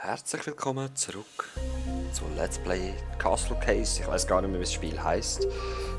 Herzlich willkommen zurück zu Let's Play Castle Case. Ich weiß gar nicht mehr, wie das Spiel heisst.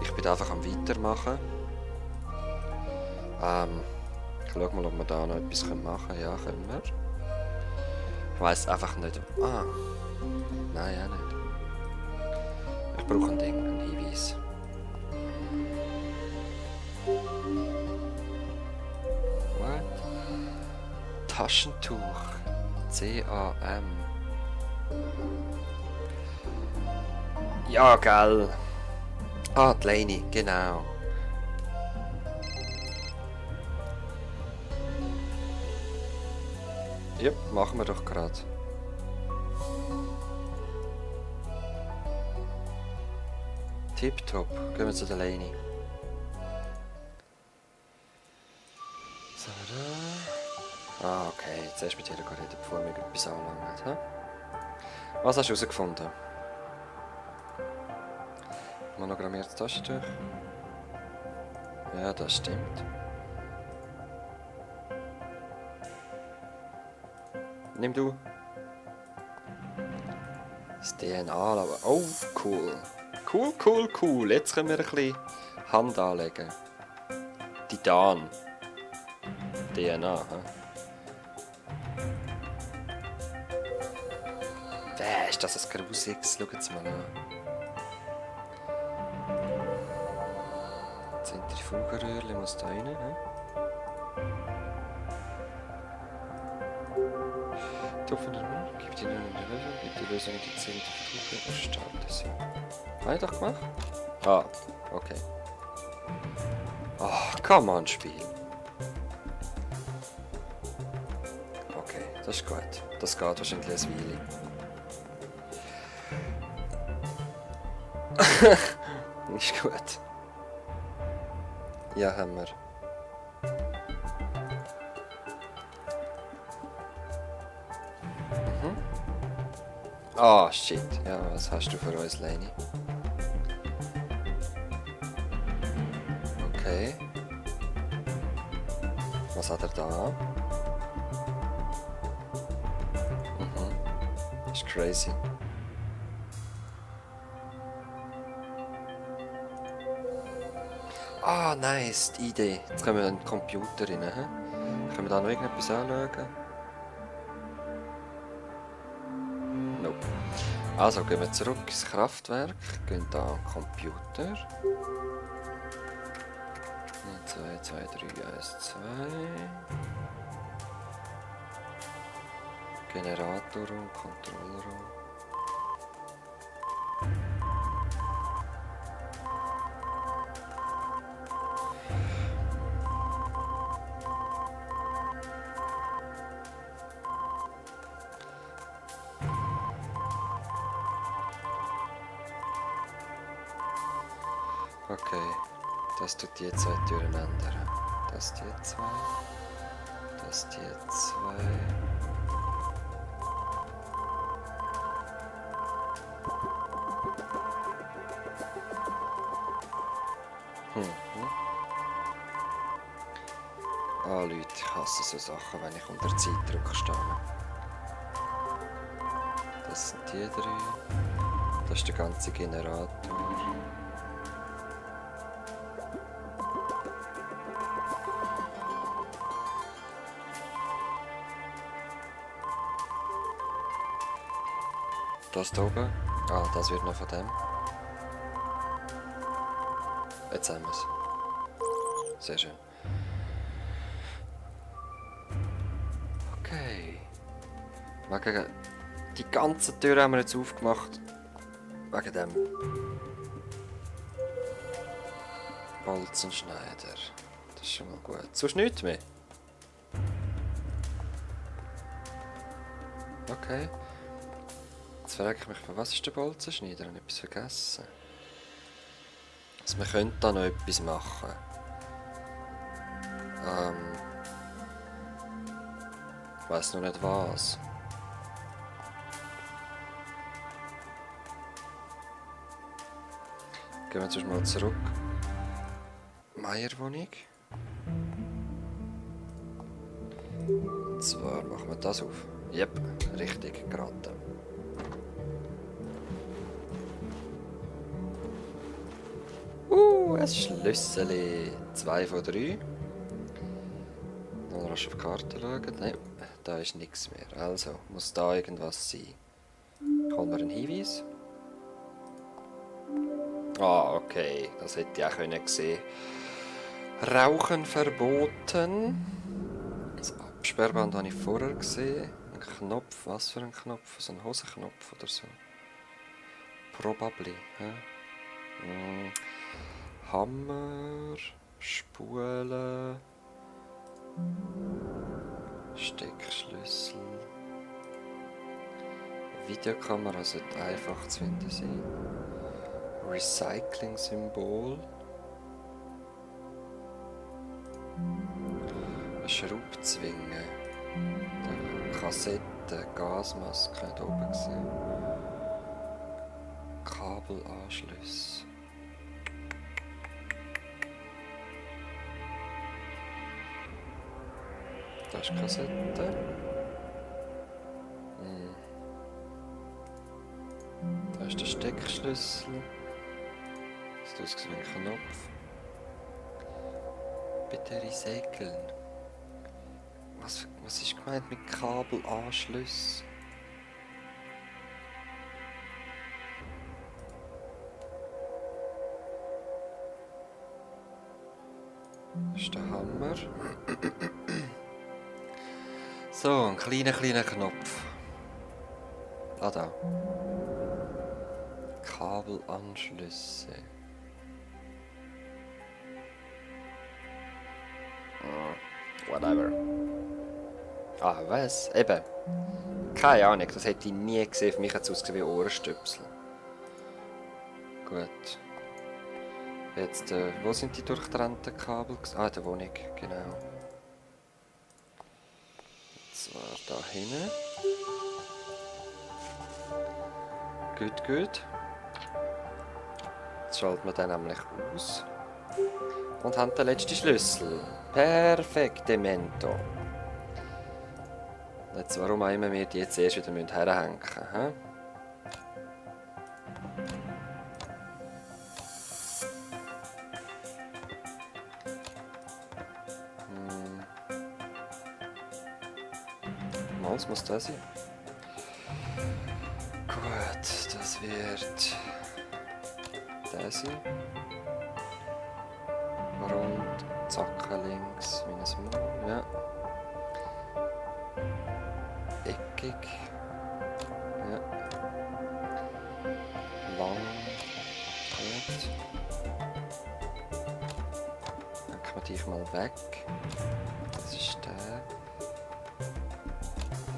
Ich bin einfach am Weitermachen. Ich schaue mal, ob wir da noch etwas machen können. Ja, können wir. Ich weiß einfach nicht. Nein, ja nicht. Ich brauche ein Ding, einen Hinweis. What? Taschentuch. CAM. Ja, gell. Ah, die Leni, genau. Ja, machen wir doch gerade. Tipptopp, gehen wir zu der Leni. So, da. Ah, okay, zuerst mit ihr reden, bevor wir etwas anlangen. Was hast du herausgefunden? Monogrammiertes Taschentuch? Ja, das stimmt. Nimm du. Das DNA. Oh, cool. Cool. Jetzt können wir ein bisschen Hand anlegen. Titan. DNA, ist das ein Grusiges? Schaut es mal an. Zentrifugenröhrchen muss da rein. Tupfen den Mund, gib die Lösung in die Zentrifuge und starte sie. Habe ich doch gemacht? Ah, okay. Ach, come on, Spiel. Okay, das ist gut. Das geht wahrscheinlich ein Weile. Ist gut. Ja, haben wir. Ah, shit. Ja, was hast du für uns, Leni? Okay. Was hat er da? Ist crazy. Ah, nice, die Idee. Jetzt können wir in den Computer rein. Können wir da noch irgendetwas anschauen? Nope. Also gehen wir zurück ins Kraftwerk, gehen da an den Computer. 2, 2, 3, 1, 2. Generatorraum, Kontrollraum. Okay, das tut die zwei Türen ändern. Das die zwei. Das die zwei. Ah, Leute, ich hasse so Sachen, wenn ich unter Zeitdruck stehe. Das sind die drei. Das ist der ganze Generator. Das da oben. Ah, das wird noch von dem. Jetzt haben wir es. Sehr schön. Okay. Wegen die ganze Tür haben wir jetzt aufgemacht. Wegen dem Bolzenschneider. Das ist schon mal gut. Sonst nichts mehr. Okay. Jetzt frage ich mich, von was ist der Bolzenschneider? Ich habe etwas vergessen. Also wir könnten da noch etwas machen. Ich weiss noch nicht was. Gehen wir zuerst mal zurück. Meierwohnung. Und zwar machen wir das auf. Yep, richtig geraten. Ein Schlüssel. 2 von 3. Mal rasch auf die Karte schauen. Nein, da ist nichts mehr. Also, muss da irgendwas sein. Holen wir einen Hinweis. Ah, okay. Das hätte ich auch können sehen. Rauchen verboten. Das Absperrband habe ich vorher gesehen. Ein Knopf. Was für ein Knopf? So ein Hosenknopf oder so. Probably. Hammer. Spulen. Steckschlüssel. Videokamera sollte einfach zu finden sein. Recycling-Symbol. Eine Schraubzwinge. Kassette, Gasmaske da oben gesehen. Kabelanschlüsse. Da ist die Kassette. Da ist der Steckschlüssel. Das sieht aus wie ein Knopf. Bitte recyceln. Was ist gemeint mit Kabelanschluss? Das ist der Hammer. So, ein kleiner Knopf. Ah, da. Kabelanschlüsse. Whatever. Ah, was? Eben. Keine Ahnung, das hätte ich nie gesehen. Für mich hat es ausgesehen wie Ohrenstöpsel. Gut. Jetzt, wo sind die durchtrennten Kabel? Ah, in der Wohnung, genau. Und zwar da hinten. Gut. Jetzt schalten wir den nämlich aus. Und haben den letzten Schlüssel. Perfektemento. Jetzt, warum auch immer wir die jetzt erst wieder herhängen müssen. Was muss das sein? Gut, das wird das sein. Rund, Zacken links, minus Mund, ja. Eckig. Ja. Lang. Gut. Dann kann man dich mal weg. Das ist der.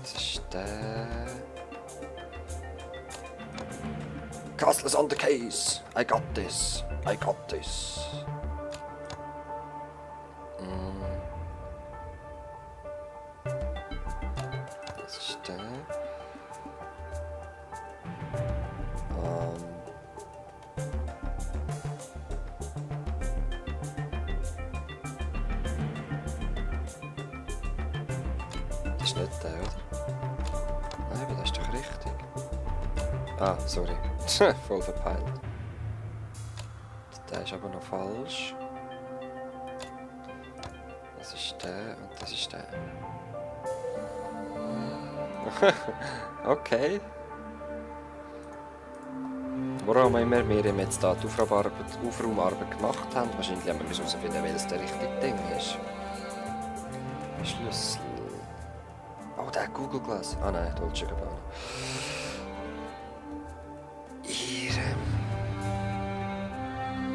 Das ist der. Castle's on the case. I got this. Das ist der. Das ist nicht der, oder? Nein, aber das ist doch richtig. Ah, sorry. Voll verpeilt. Der ist aber noch falsch. Das ist der und das ist der. Okay. Warum immer wir jetzt da die Aufraumarbeit gemacht haben, wahrscheinlich haben wir herausfinden, welches der richtige Ding ist. Schlüssel. Oh, der Google Glass. Ah nein, Dolce Gabbana.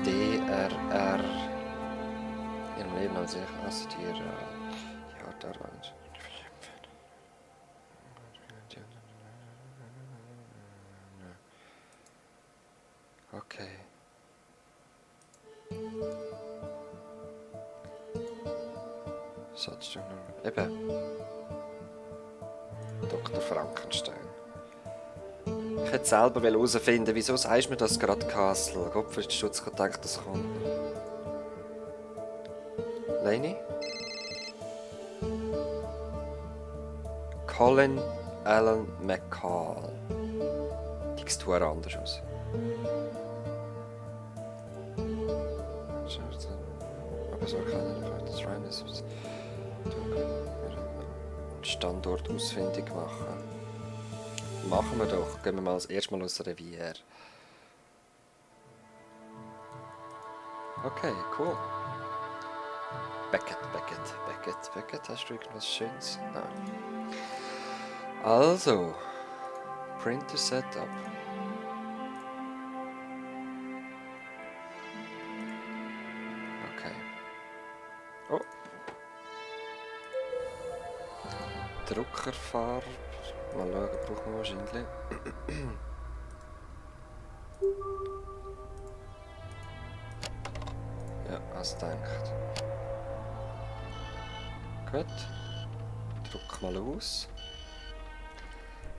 DRR. In ihrem Leben haben sie assistiert. Ja, da waren sie. Okay. Eben. Dr. Frankenstein. Ich hätte selber herausfinden, wieso sagst du mir das gerade, Castle? Gott, ist der Schutz gedacht, das kommt. Leni? Colin Alan McCall. Die sieht anders aus. Aber so kann ich das Rhinoceros einen Standort ausfindig machen. Machen wir doch. Gehen wir mal erstmal aus Revier. Okay, cool. Beckett. Hast du irgendwas Schönes? Nein. Also. Printer Setup. Okay. Oh. Druckerfarbe. Mal schauen, brauchen wir wahrscheinlich. Ja, als gedacht. Gut. Druck mal aus.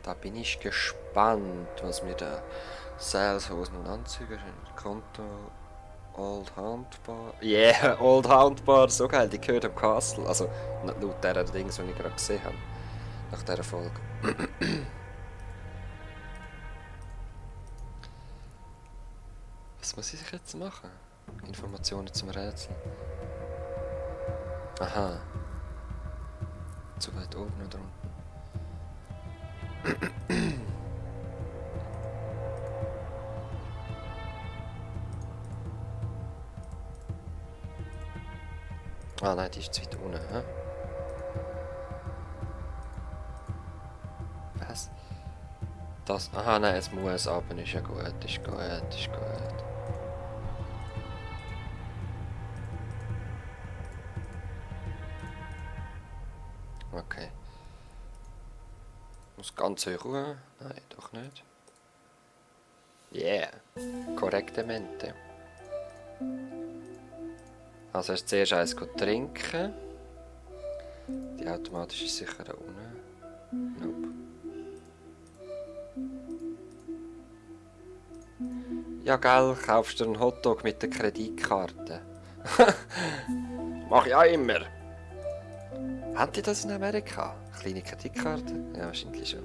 Da bin ich gespannt, was mir der Saleshosen und Anzüge sind. Konto Old Handbar. Yeah, Old Handbar, so geil, die gehört am Castle. Also laut dieser Dings, die ich gerade gesehen habe. Nach dieser Folge. Was muss ich jetzt machen? Informationen zum Rätsel. Aha. Zu weit oben oder unten? Ah nein, die ist zu weit unten, hä? Was? Das? Aha, nein, es muss aber ist ja gut, ist gut. Okay. Muss ganz hoch ruhen? Nein, doch nicht. Yeah. Korrektemente. Also erst zuerst eins trinken. Die automatische ist sicher da unten. Nope. Ja gell, kaufst du einen Hotdog mit der Kreditkarte. Mach ich auch immer. Haben die das in Amerika? Kleine Kreditkarte? Ja, wahrscheinlich schon.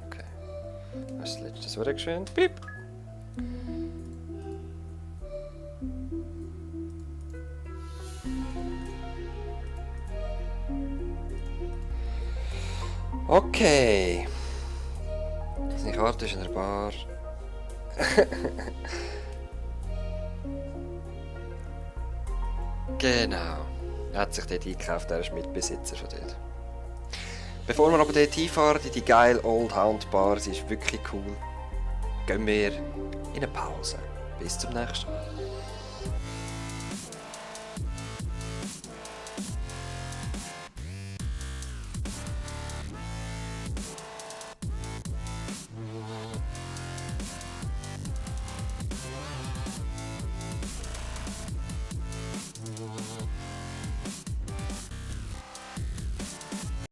Okay. Was ist das letzte so geschwind? Piep! Okay. Seine Karte ist in der Bar. Genau. Er hat sich dort eingekauft, er ist Mitbesitzer von dort. Bevor wir aber dort hinfahren, in die geile Old Hound Bar, sie ist wirklich cool, gehen wir in eine Pause. Bis zum nächsten Mal.